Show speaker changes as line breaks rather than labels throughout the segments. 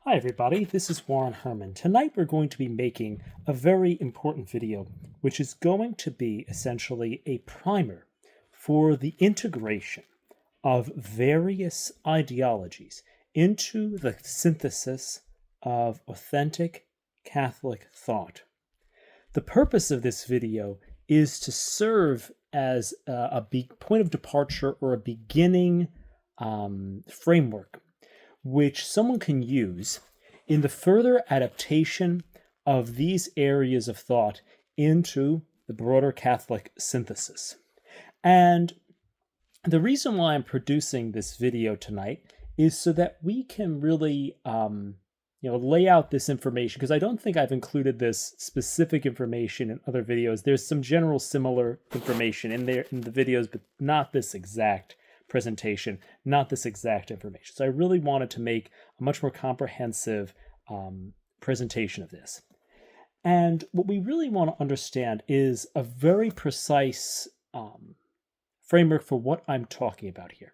Hi everybody, this is Warren Herman. Tonight we're going to be making a very important video, which is going to be essentially a primer for the integration of various ideologies into the synthesis of authentic Catholic thought. The purpose of this video is to serve as a point of departure or a beginning framework which someone can use in the further adaptation of these areas of thought into the broader Catholic synthesis. And the reason why I'm producing this video tonight is so that we can really lay out this information, because I don't think I've included this specific information in other videos. There's some general similar information in there in the videos, but not this exact presentation, not this exact information. So I really wanted to make a much more comprehensive presentation of this. And what we really want to understand is a very precise framework for what I'm talking about here.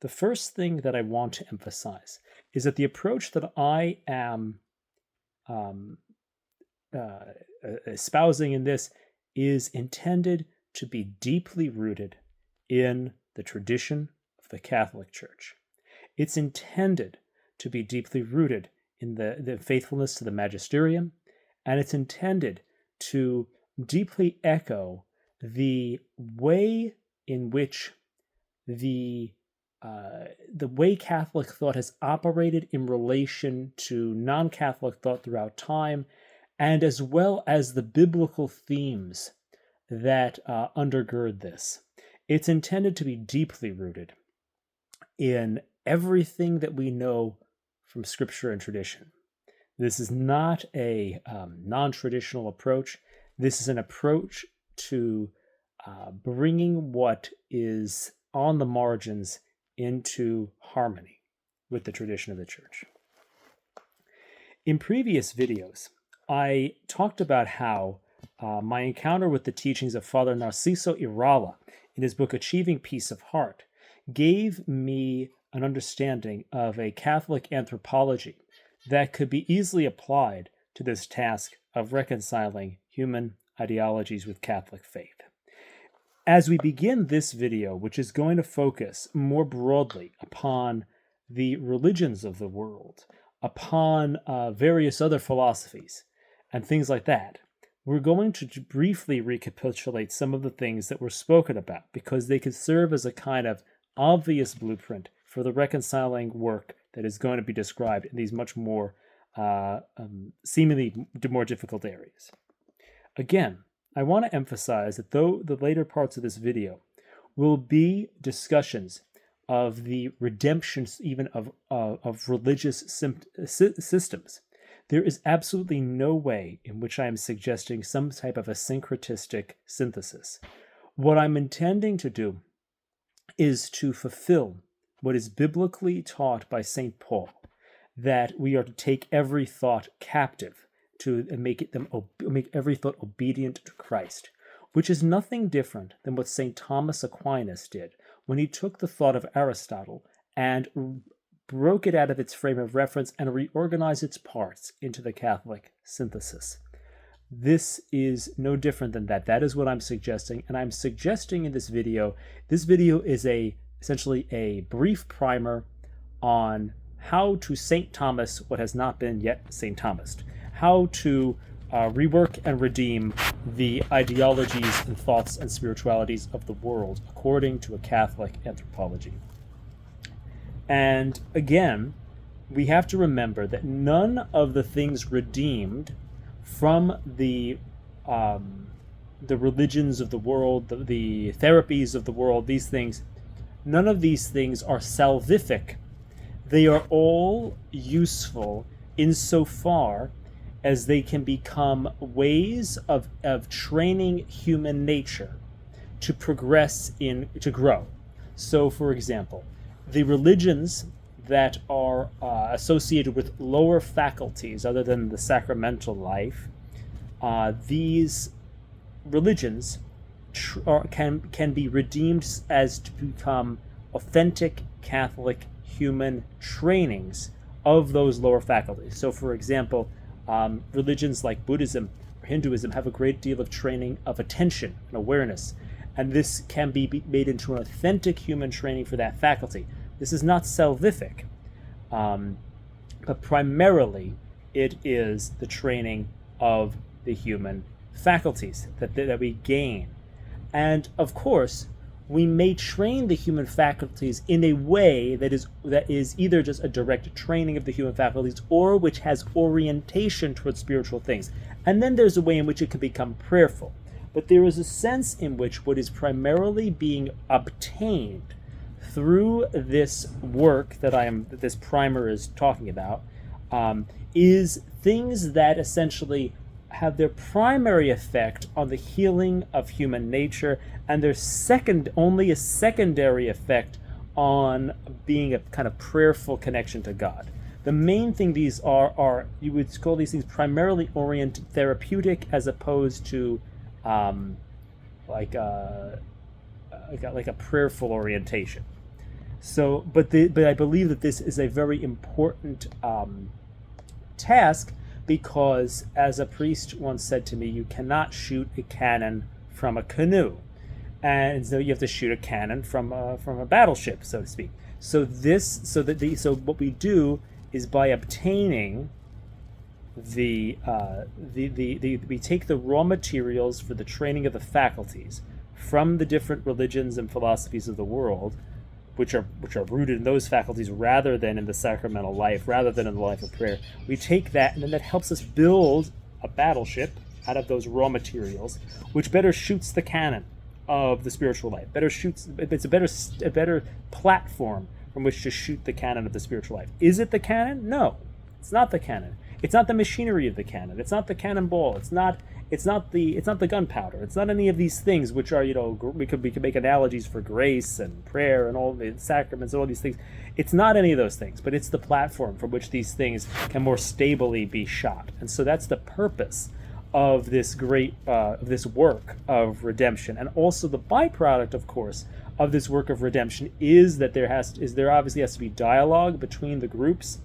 The first thing that I want to emphasize is that the approach that I am espousing in this is intended to be deeply rooted in the tradition of the Catholic Church. It's intended to be deeply rooted in the faithfulness to the magisterium, and it's intended to deeply echo the way in which the way Catholic thought has operated in relation to non-Catholic thought throughout time, and as well as the biblical themes that undergird this. It's intended to be deeply rooted in everything that we know from Scripture and tradition. This is not a non-traditional approach. This is an approach to bringing what is on the margins into harmony with the tradition of the Church. In previous videos, I talked about how my encounter with the teachings of Father Narciso Irala in his book Achieving Peace of Heart gave me an understanding of a Catholic anthropology that could be easily applied to this task of reconciling human ideologies with Catholic faith. As we begin this video, which is going to focus more broadly upon the religions of the world, upon various other philosophies, and things like that, we're going to briefly recapitulate some of the things that were spoken about, because they could serve as a kind of obvious blueprint for the reconciling work that is going to be described in these much more seemingly more difficult areas. Again, I want to emphasize that though the later parts of this video will be discussions of the redemptions even of religious systems, there is absolutely no way in which I am suggesting some type of a syncretistic synthesis. What I'm intending to do is to fulfill what is biblically taught by St. Paul, that we are to take every thought captive to make every thought obedient to Christ, which is nothing different than what St. Thomas Aquinas did when he took the thought of Aristotle and broke it out of its frame of reference and reorganized its parts into the Catholic synthesis. This is no different than that. That is what I'm suggesting, and I'm suggesting in this video is essentially a brief primer on how to St. Thomas what has not been yet St. Thomas, how to rework and redeem the ideologies and thoughts and spiritualities of the world according to a Catholic anthropology. And again, we have to remember that none of the things redeemed from the religions of the world, the therapies of the world, these things, none of these things are salvific. They are all useful insofar as they can become ways of training human nature to progress to grow. So, for example, the religions that are associated with lower faculties other than the sacramental life, these religions can be redeemed as to become authentic Catholic human trainings of those lower faculties. So, for example, religions like Buddhism or Hinduism have a great deal of training of attention and awareness, and this can be made into an authentic human training for that faculty. This is not salvific, but primarily it is the training of the human faculties that we gain. And of course, we may train the human faculties in a way that is either just a direct training of the human faculties or which has orientation towards spiritual things. And then there's a way in which it can become prayerful. But there is a sense in which what is primarily being obtained through this work that this primer is talking about is things that essentially have their primary effect on the healing of human nature, and their only a secondary effect on being a kind of prayerful connection to God. The main thing these are you would call these things primarily oriented therapeutic, as opposed to like a prayerful orientation. So, but I believe that this is a very important task, because, as a priest once said to me, you cannot shoot a cannon from a canoe, and so you have to shoot a cannon from a battleship, so to speak. So what we do is, by obtaining we take the raw materials for the training of the faculties from the different religions and philosophies of the world, which are rooted in those faculties rather than in the sacramental life, rather than in the life of prayer. We take that, and then that helps us build a battleship out of those raw materials, which better shoots the cannon of the spiritual life. It's a better platform from which to shoot the cannon of the spiritual life. Is it the cannon? No, it's not the cannon. It's not the machinery of the cannon. It's not the cannonball. It's not the gunpowder. It's not any of these things which are, we could make analogies for grace and prayer and all the sacraments and all these things. It's not any of those things, but it's the platform from which these things can more stably be shot. And so that's the purpose of this great this work of redemption. And also the byproduct, of course, of this work of redemption is that there obviously has to be dialogue between the groups.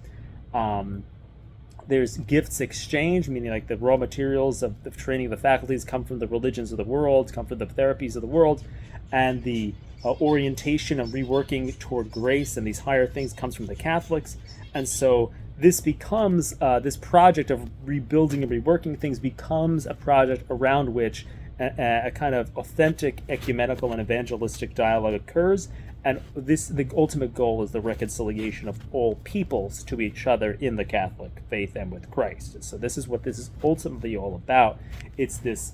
There's gifts exchange, meaning like the raw materials of the training of the faculties come from the religions of the world, come from the therapies of the world, and the orientation and reworking toward grace and these higher things comes from the Catholics. And so this becomes, this project of rebuilding and reworking things becomes a project around which a kind of authentic ecumenical and evangelistic dialogue occurs. And the ultimate goal is the reconciliation of all peoples to each other in the Catholic faith and with Christ. So this is what this is ultimately all about. It's this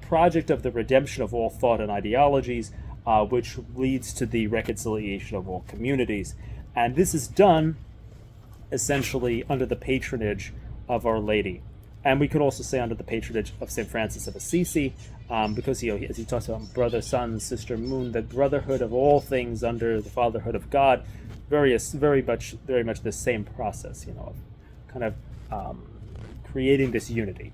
project of the redemption of all thought and ideologies, which leads to the reconciliation of all communities. And this is done essentially under the patronage of Our Lady. And we could also say under the patronage of St. Francis of Assisi, because as he talks about brother, sun, sister, moon, the brotherhood of all things under the fatherhood of God, very much the same process, of kind of creating this unity.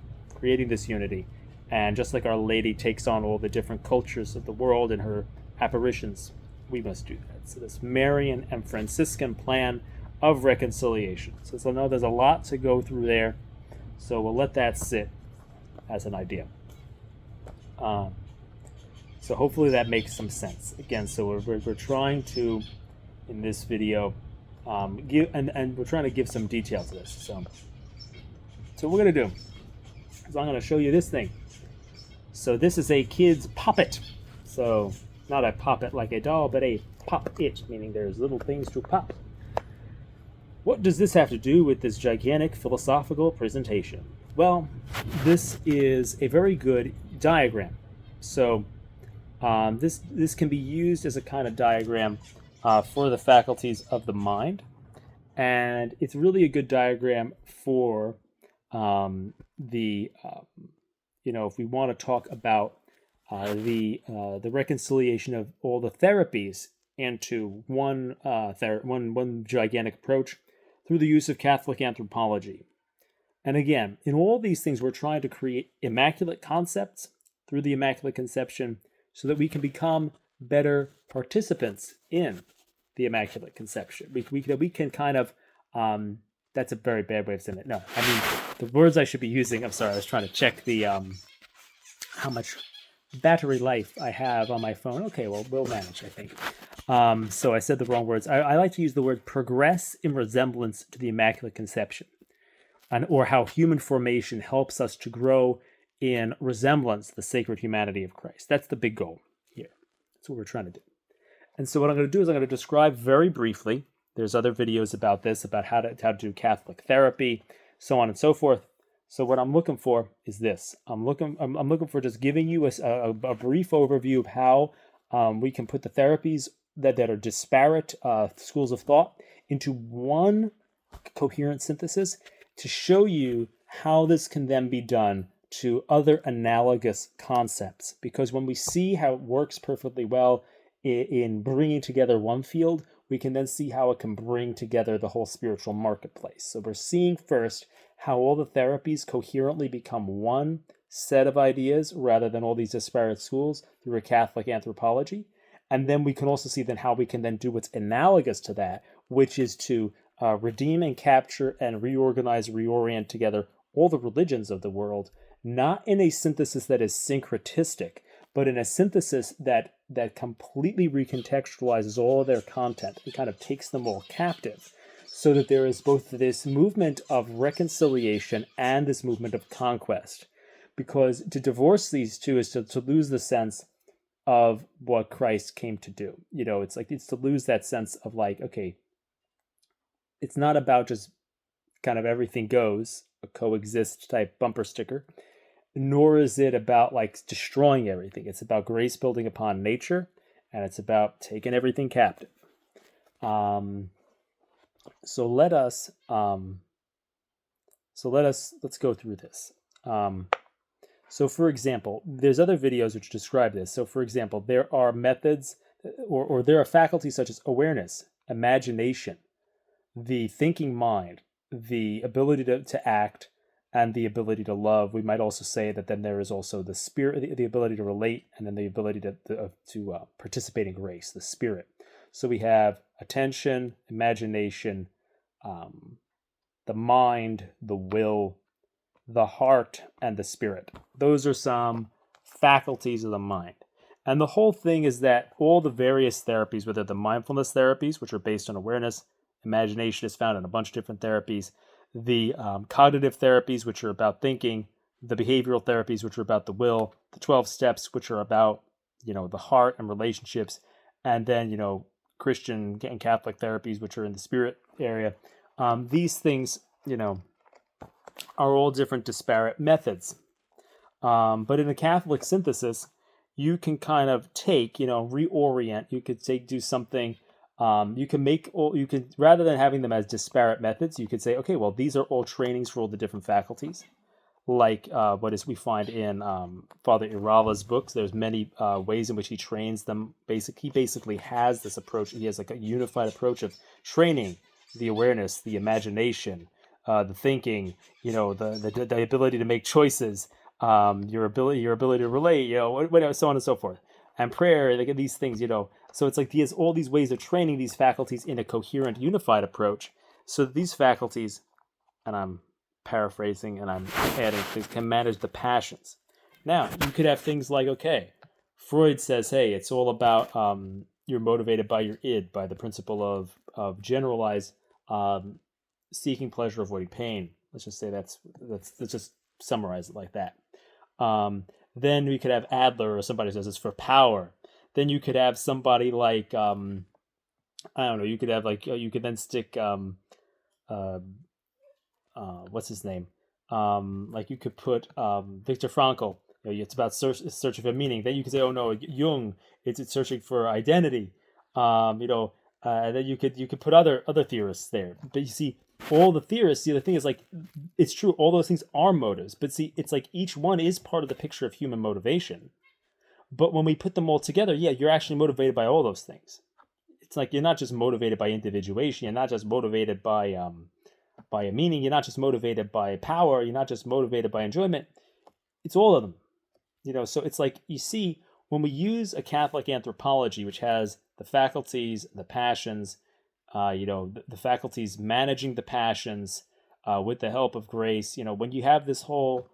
And just like Our Lady takes on all the different cultures of the world in her apparitions, we must do that. So this Marian and Franciscan plan of reconciliation. So I know there's a lot to go through there. So we'll let that sit as an idea. So hopefully that makes some sense. Again, so we're trying to, in this video, give and we're trying to give some detail to this. So what we're going to do is I'm going to show you this thing. So this is a kid's poppet. So not a poppet like a doll, but a pop-it, meaning there's little things to pop. What does this have to do with this gigantic philosophical presentation? Well, this is a very good diagram. So this can be used as a kind of diagram for the faculties of the mind. And it's really a good diagram for if we want to talk about the reconciliation of all the therapies into one gigantic approach through the use of Catholic anthropology. And again, in all these things, we're trying to create immaculate concepts through the Immaculate Conception so that we can become better participants in the Immaculate Conception. We can kind of that's a very bad way of saying it. No, I mean, the words I should be using, I'm sorry, I was trying to check the how much battery life I have on my phone. Okay, well, we'll manage, I think. So I said the wrong words. I like to use the word progress in resemblance to the Immaculate Conception, or how human formation helps us to grow in resemblance to the sacred humanity of Christ. That's the big goal here. That's what we're trying to do. And so what I'm going to do is I'm going to describe very briefly. There's other videos about this, about how to do Catholic therapy, so on and so forth. So what I'm looking for is this. I'm looking for just giving you a brief overview of how we can put the therapies that are disparate schools of thought into one coherent synthesis to show you how this can then be done to other analogous concepts. Because when we see how it works perfectly well in bringing together one field, we can then see how it can bring together the whole spiritual marketplace. So we're seeing first how all the therapies coherently become one set of ideas rather than all these disparate schools through a Catholic anthropology. And then we can also see then how we can then do what's analogous to that, which is to redeem and capture and reorganize, reorient together all the religions of the world, not in a synthesis that is syncretistic, but in a synthesis that completely recontextualizes all of their content and kind of takes them all captive, so that there is both this movement of reconciliation and this movement of conquest. Because to divorce these two is to lose the sense of what Christ came to do. It's to lose that sense of like, okay, it's not about just kind of everything goes, a coexist type bumper sticker, nor is it about like destroying everything. It's about grace building upon nature, and it's about taking everything captive. Let's go through this. So for example, there's other videos which describe this. So for example, there are methods or there are faculties such as awareness, imagination, the thinking mind, the ability to act, and the ability to love. We might also say that then there is also the spirit, the ability to relate, and then the ability to participate in grace, the spirit. So we have attention, imagination, the mind, the will, the heart, and the spirit. Those are some faculties of the mind. And the whole thing is that all the various therapies, whether the mindfulness therapies, which are based on awareness, imagination is found in a bunch of different therapies, the cognitive therapies, which are about thinking, the behavioral therapies, which are about the will, the 12 steps, which are about, the heart and relationships, and then, Christian and Catholic therapies, which are in the spirit area. These things, are all different disparate methods. But in a Catholic synthesis, you can kind of take, reorient. You could do something. You can rather than having them as disparate methods, you could say, okay, well, these are all trainings for all the different faculties. Like we find in Father Irala's books. There's many ways in which he trains them. He basically has this approach. He has like a unified approach of training the awareness, the imagination, the thinking, the ability to make choices, your ability to relate, whatever, so on and so forth. And prayer, they get these things, So it's like he has all these ways of training these faculties in a coherent, unified approach. So these faculties, and I'm paraphrasing and I'm adding things, can manage the passions. Now, you could have things like, okay, Freud says, hey, it's all about you're motivated by your id, by the principle of generalized seeking pleasure, avoiding pain. Let's just say let's just summarize it like that. Then we could have Adler, or somebody says it's for power. Then you could have somebody like I don't know. You could have like you could then stick what's his name? Like you could put Viktor Frankl. It's about searching for meaning. Then you could say, oh no, Jung. It's searching for identity. And then you could put other theorists there. But you see, all the theorists. See, the thing is, like, it's true. All those things are motives. But see, it's like each one is part of the picture of human motivation. But when we put them all together, yeah, you're actually motivated by all those things. It's like you're not just motivated by individuation. You're not just motivated by a meaning. You're not just motivated by power. You're not just motivated by enjoyment. It's all of them. So it's like, you see, when we use a Catholic anthropology, which has the faculties, the passions, the faculties managing the passions with the help of grace. When you have this whole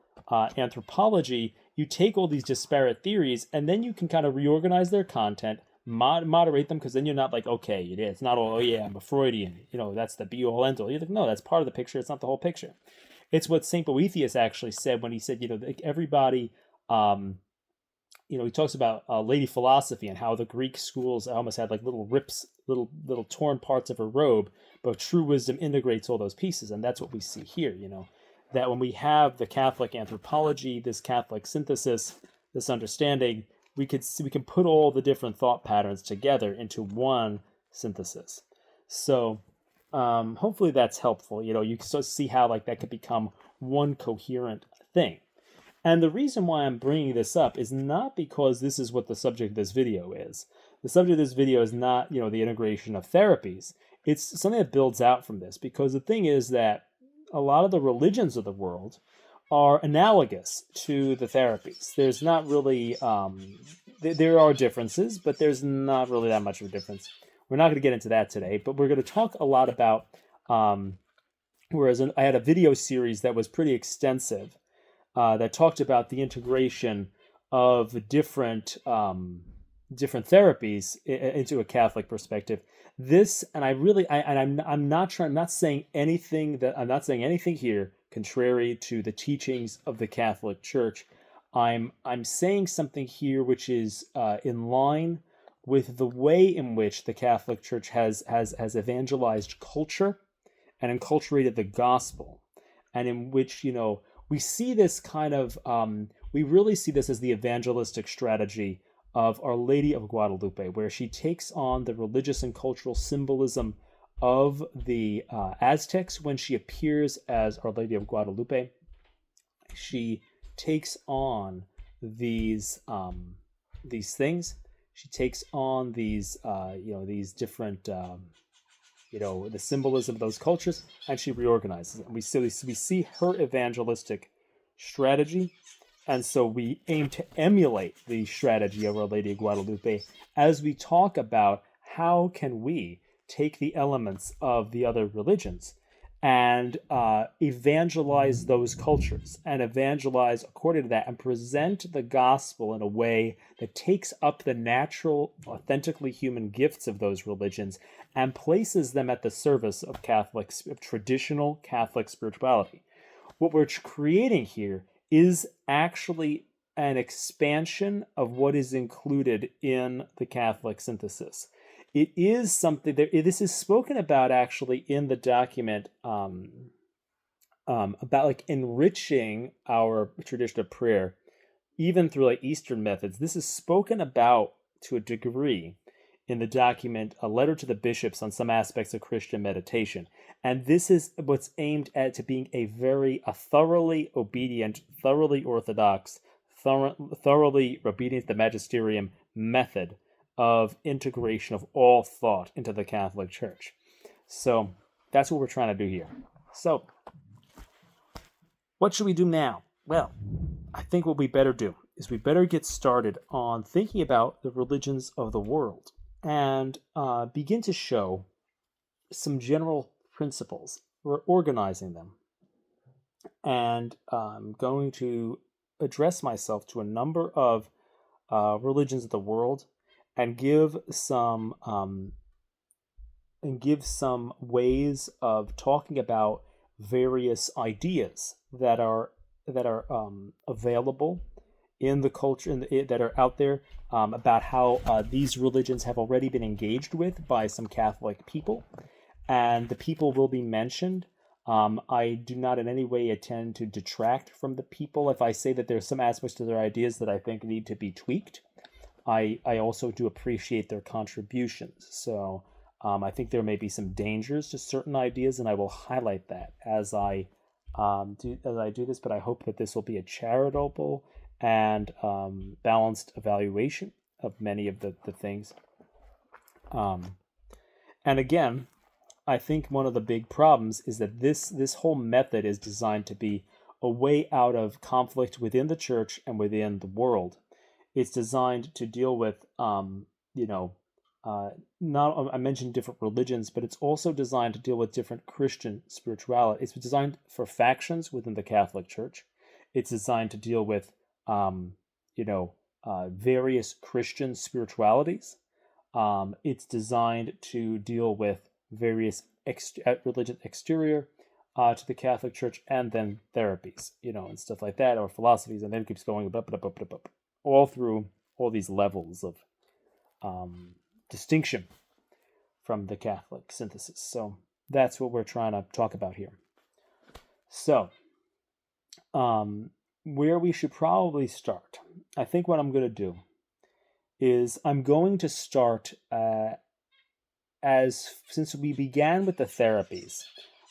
anthropology, you take all these disparate theories and then you can kind of reorganize their content, moderate them, because then you're not like, okay, it's not all, oh yeah, I'm a Freudian, that's the be all end all. You're like, no, that's part of the picture. It's not the whole picture. It's what St. Boethius actually said when he said, everybody, he talks about Lady Philosophy and how the Greek schools almost had like little rips, little torn parts of her robe, but true wisdom integrates all those pieces. And that's what we see here, that when we have the Catholic anthropology, this Catholic synthesis, this understanding, we can put all the different thought patterns together into one synthesis. So hopefully that's helpful. You can sort of see how like that could become one coherent thing. And the reason why I'm bringing this up is not because this is what the subject of this video is. The subject of this video is not, the integration of therapies. It's something that builds out from this, because the thing is that a lot of the religions of the world are analogous to the therapies. There's not really, there are differences, but there's not really that much of a difference. We're not going to get into that today, but we're going to talk a lot about, whereas I had a video series that was pretty extensive that talked about the integration of different therapies into a Catholic perspective. This, and I'm not saying anything here contrary to the teachings of the Catholic Church. I'm saying something here which is in line with the way in which the Catholic Church has evangelized culture and enculturated the gospel, and in which we see this kind of we really see this as the evangelistic strategy of Our Lady of Guadalupe, where she takes on the religious and cultural symbolism of the Aztecs when she appears as Our Lady of Guadalupe. She takes on these things. She takes on these different the symbolism of those cultures, and she reorganizes it. And we see her evangelistic strategy. And so we aim to emulate the strategy of Our Lady of Guadalupe as we talk about how can we take the elements of the other religions and evangelize those cultures and evangelize according to that and present the gospel in a way that takes up the natural, authentically human gifts of those religions and places them at the service of traditional Catholic spirituality. What we're creating here is actually an expansion of what is included in the Catholic synthesis. It is something that this is spoken about actually in the document about like enriching our tradition of prayer, even through like Eastern methods. This is spoken about to a degree in the document, A Letter to the Bishops on Some Aspects of Christian Meditation. And this is what's aimed at to being a thoroughly obedient, thoroughly orthodox, thoroughly obedient to the magisterium method of integration of all thought into the Catholic Church. So that's what we're trying to do here. So what should we do now? Well, I think what we better do is we better get started on thinking about the religions of the world and begin to show some general principles. We're organizing them. And I'm going to address myself to a number of religions of the world and give some ways of talking about various ideas that are available in the culture that are out there about how these religions have already been engaged with by some Catholic people, and the people will be mentioned. I do not in any way intend to detract from the people. If I say that there's some aspects to their ideas that I think need to be tweaked, I also do appreciate their contributions. So I think there may be some dangers to certain ideas, and I will highlight that as I do this. But I hope that this will be a charitable and balanced evaluation of many of the things. And again, I think one of the big problems is that this whole method is designed to be a way out of conflict within the church and within the world. It's designed to deal with, not I mentioned different religions, but it's also designed to deal with different Christian spirituality. It's designed for factions within the Catholic Church. It's designed to deal with various Christian spiritualities. It's designed to deal with various religion exterior to the Catholic Church, and then therapies, and stuff like that, or philosophies, and then it keeps going up, all through all these levels of distinction from the Catholic synthesis. So that's what we're trying to talk about here. So, where we should probably start, I think what I'm going to do is I'm going to start since we began with the therapies,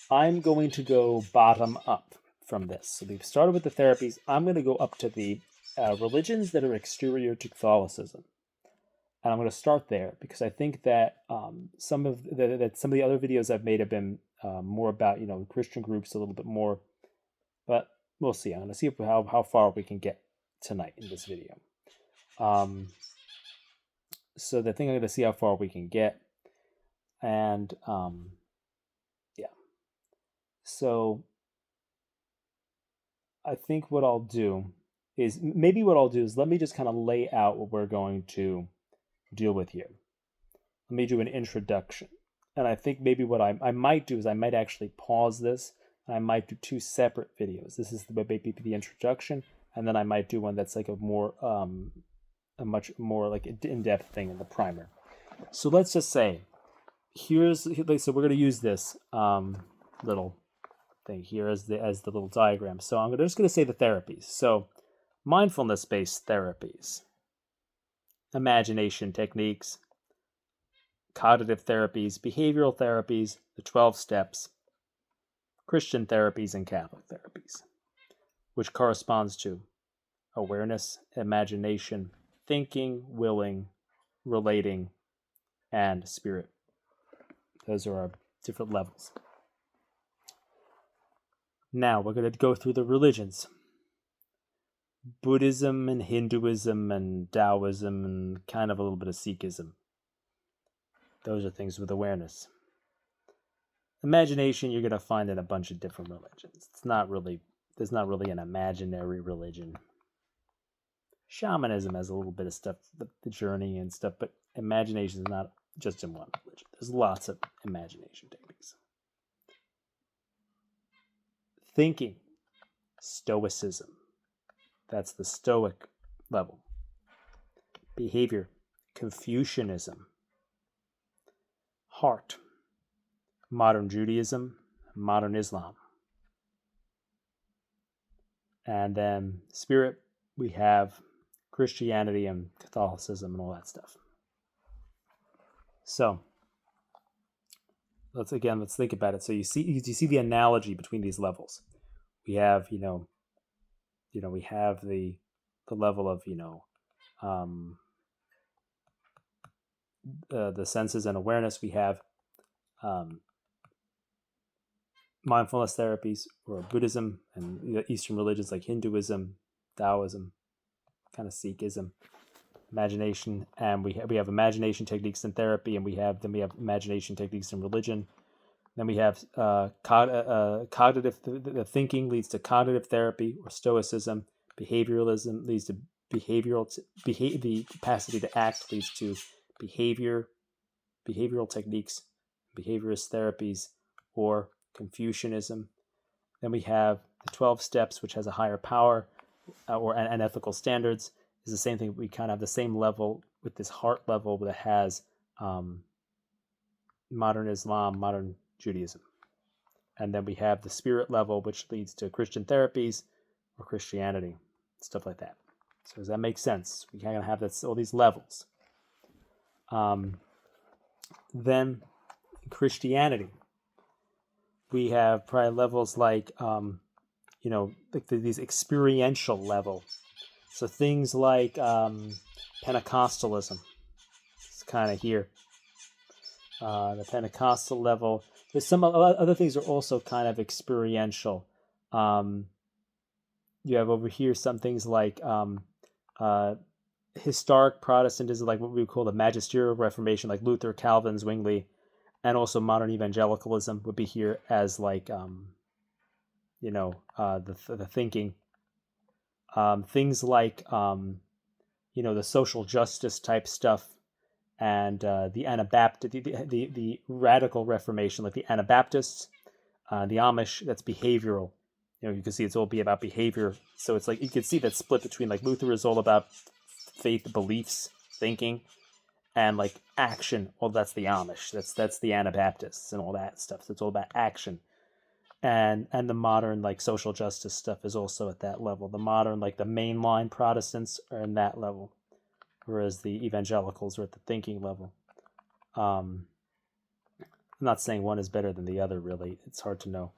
I'm going to go bottom up from this. So we've started with the therapies. I'm going to go up to the religions that are exterior to Catholicism. And I'm going to start there because I think that some of the other videos I've made have been more about Christian groups a little bit more, but we'll see. I'm going to see how far we can get tonight in this video. So the thing I'm going to see how far we can get, and yeah. So I think what I'll do is let me just kind of lay out what we're going to deal with here. Let me do an introduction. And I think maybe what I might do is I might actually pause this, and I might do two separate videos. This is maybe the introduction, and then I might do one that's like a much more like in-depth thing in the primer. So let's just say, so we're going to use this little thing here as the little diagram. So I'm just going to say the therapies. So mindfulness-based therapies, imagination techniques, cognitive therapies, behavioral therapies, the 12 steps, Christian therapies, and Catholic therapies, which corresponds to awareness, imagination, thinking, willing, relating, and spirit. Those are our different levels. Now we're going to go through the religions. Buddhism and Hinduism and Taoism and kind of a little bit of Sikhism. Those are things with awareness. Imagination you're going to find in a bunch of different religions. There's not really an imaginary religion. Shamanism has a little bit of stuff, the journey and stuff, but imagination is not just in one religion. There's lots of imagination techniques. Thinking, Stoicism. That's the Stoic level. Behavior, Confucianism. Heart, modern Judaism, modern Islam. And then spirit, we have Christianity and Catholicism and all that stuff. So let's think about it. So you see the analogy between these levels. We have we have the level of the senses and awareness. We have mindfulness therapies, or Buddhism and Eastern religions like Hinduism, Taoism, kind of Sikhism. Imagination, and we have imagination techniques in therapy, and we have imagination techniques in religion. Then we have cognitive thinking leads to cognitive therapy or Stoicism. Behavioralism leads to the capacity to act leads to behavioral techniques, behaviorist therapies, or Confucianism. Then we have the 12 steps, which has a higher power and ethical standards. Is the same thing. We kind of have the same level with this heart level that has modern Islam, modern Judaism. And then we have the spirit level, which leads to Christian therapies or Christianity, stuff like that. So does that make sense? We kind of have all these levels. Then Christianity, we have probably levels like, these experiential level. So things like Pentecostalism. It's kind of here. The Pentecostal level. There's some other things are also kind of experiential. You have over here some things like historic Protestantism, like what we would call the magisterial Reformation, like Luther, Calvin, Zwingli, and also modern evangelicalism would be here as like the thinking. Things like the social justice type stuff, and the Anabaptist, the radical Reformation, like the Anabaptists, the Amish. That's behavioral. You can see it's all be about behavior. So it's like you can see that split between like Luther is all about faith, beliefs, thinking, and like action. Well, that's the Amish. That's the Anabaptists and all that stuff. So it's all about action. And the modern like social justice stuff is also at that level. The modern like the mainline Protestants are in that level, whereas the evangelicals are at the thinking level. I'm not saying one is better than the other, really. It's hard to know.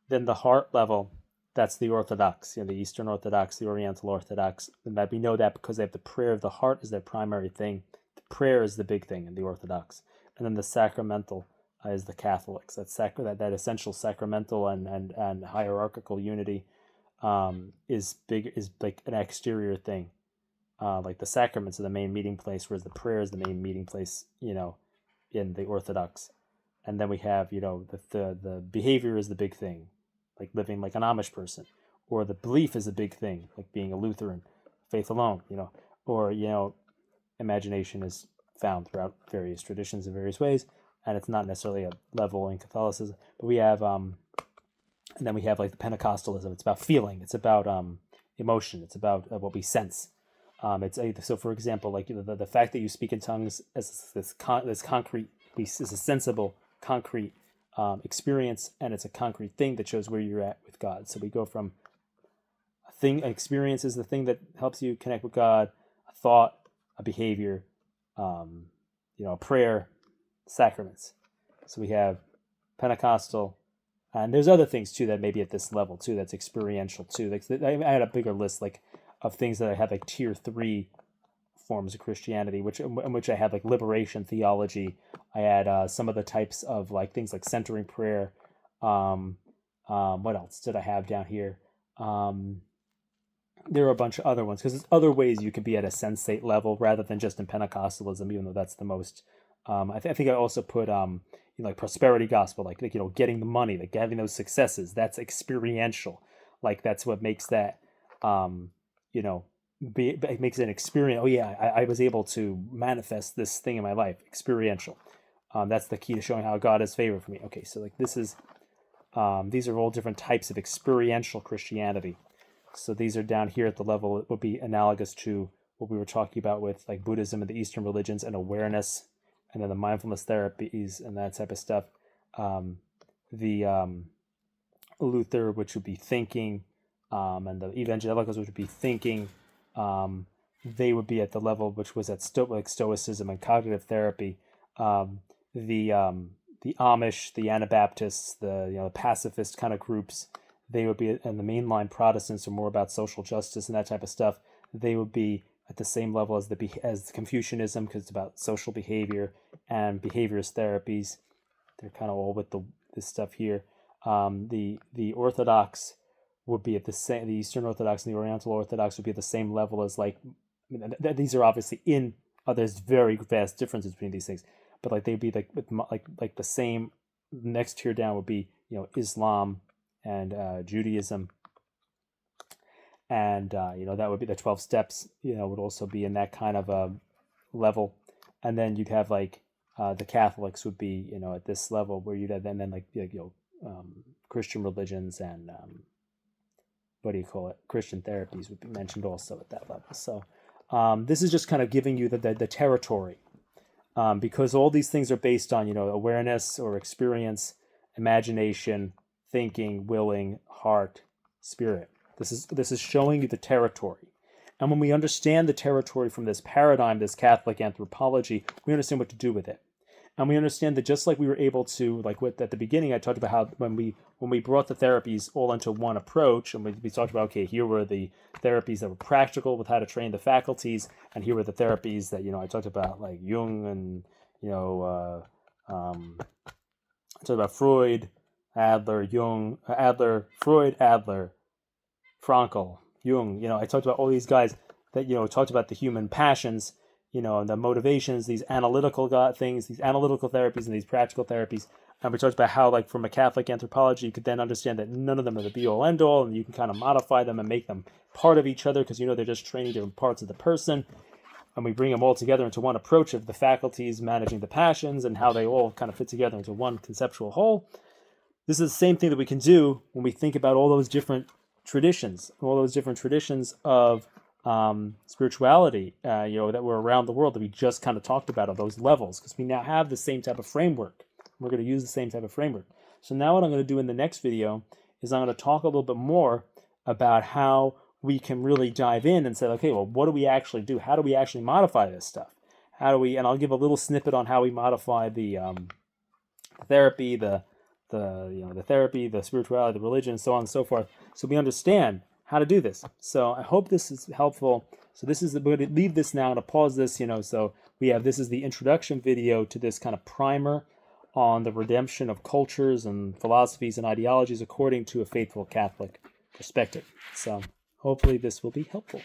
Then the heart level, that's the Orthodox, the Eastern Orthodox, the Oriental Orthodox. And that we know that because they have the prayer of the heart as their primary thing. The prayer is the big thing in the Orthodox. And then the sacramental is the Catholics. That essential sacramental and hierarchical unity is like an exterior thing. Like the sacraments are the main meeting place, whereas the prayer is the main meeting place, in the Orthodox. And then we have, the behavior is the big thing, like living like an Amish person, or the belief is a big thing, like being a Lutheran, faith alone, or, imagination is found throughout various traditions in various ways, and it's not necessarily a level in Catholicism. But we have, and then we have like the Pentecostalism. It's about feeling. It's about emotion. It's about what we sense. So for example, like the fact that you speak in tongues as this concrete, is a sensible, concrete experience, and it's a concrete thing that shows where you're at with God. So we go from experience is the thing that helps you connect with God, a thought, a behavior, a prayer, sacraments. So we have Pentecostal, and there's other things too that maybe at this level too that's experiential too. Like I had a bigger list of things that I had like tier 3 forms of Christianity, in which I had like liberation theology. I had some of the types of like things like centering prayer. What else did I have down here? There are a bunch of other ones because there's other ways you can be at a sensate level rather than just in Pentecostalism, even though that's the most. I think I also put like prosperity gospel, like getting the money, like having those successes. That's experiential. Like that's what makes that it makes it an experience. Oh yeah, I was able to manifest this thing in my life. Experiential. That's the key to showing how God has favor for me. Okay, so like this is, these are all different types of experiential Christianity. So these are down here at the level that would be analogous to what we were talking about with like Buddhism and the Eastern religions and awareness, and then the mindfulness therapies and that type of stuff. The Luther, which would be thinking, and the evangelicals, which would be thinking. They would be at the level which was at Stoicism and cognitive therapy. The Amish, the Anabaptists, the pacifist kind of groups, they would be, and the mainline Protestants are more about social justice and that type of stuff. They would be at the same level as the Confucianism, because it's about social behavior and behaviorist therapies. They're kind of all with this stuff here. The Orthodox would be at the same. The Eastern Orthodox and the Oriental Orthodox would be at the same level as these are obviously there's very vast differences between these things, but like they'd be like the same. Next tier down would be Islam and Judaism, and that would be the 12 steps. Would also be in that kind of a level, and then you'd have like the Catholics would be at this level where you'd have, and then Christian religions and Christian therapies would be mentioned also at that level. So this is just kind of giving you the territory, because all these things are based on awareness or experience, imagination, thinking, willing, heart, spirit. This is showing you the territory. And when we understand the territory from this paradigm, this Catholic anthropology, we understand what to do with it. And we understand that just like we were able to, at the beginning, I talked about how when we brought the therapies all into one approach, and we talked about, okay, here were the therapies that were practical with how to train the faculties, and here were the therapies that, I talked about like Jung and, I talked about Freud, Adler, Freud, Adler, Frankl, Jung, I talked about all these guys. that, talked about the human passions, and the motivations, these analytical things, these analytical therapies and these practical therapies. And we talked about how, like, from a Catholic anthropology, you could then understand that none of them are the be-all, end-all, and you can kind of modify them and make them part of each other because, they're just training different parts of the person. And we bring them all together into one approach of the faculties managing the passions and how they all kind of fit together into one conceptual whole. This is the same thing that we can do when we think about all those different traditions of spirituality, that were around the world that we just kind of talked about on those levels, because we now have the same type of framework. We're going to use the same type of framework. So now what I'm going to do in the next video is I'm going to talk a little bit more about how we can really dive in and say, okay, well, what do we actually do? How do we actually modify this stuff? And I'll give a little snippet on how we modify the therapy, the therapy, the spirituality, the religion, so on and so forth, so we understand how to do this. So I hope this is helpful. So we're going to leave this now, to pause this, so this is the introduction video to this kind of primer on the redemption of cultures and philosophies and ideologies according to a faithful Catholic perspective. So hopefully this will be helpful.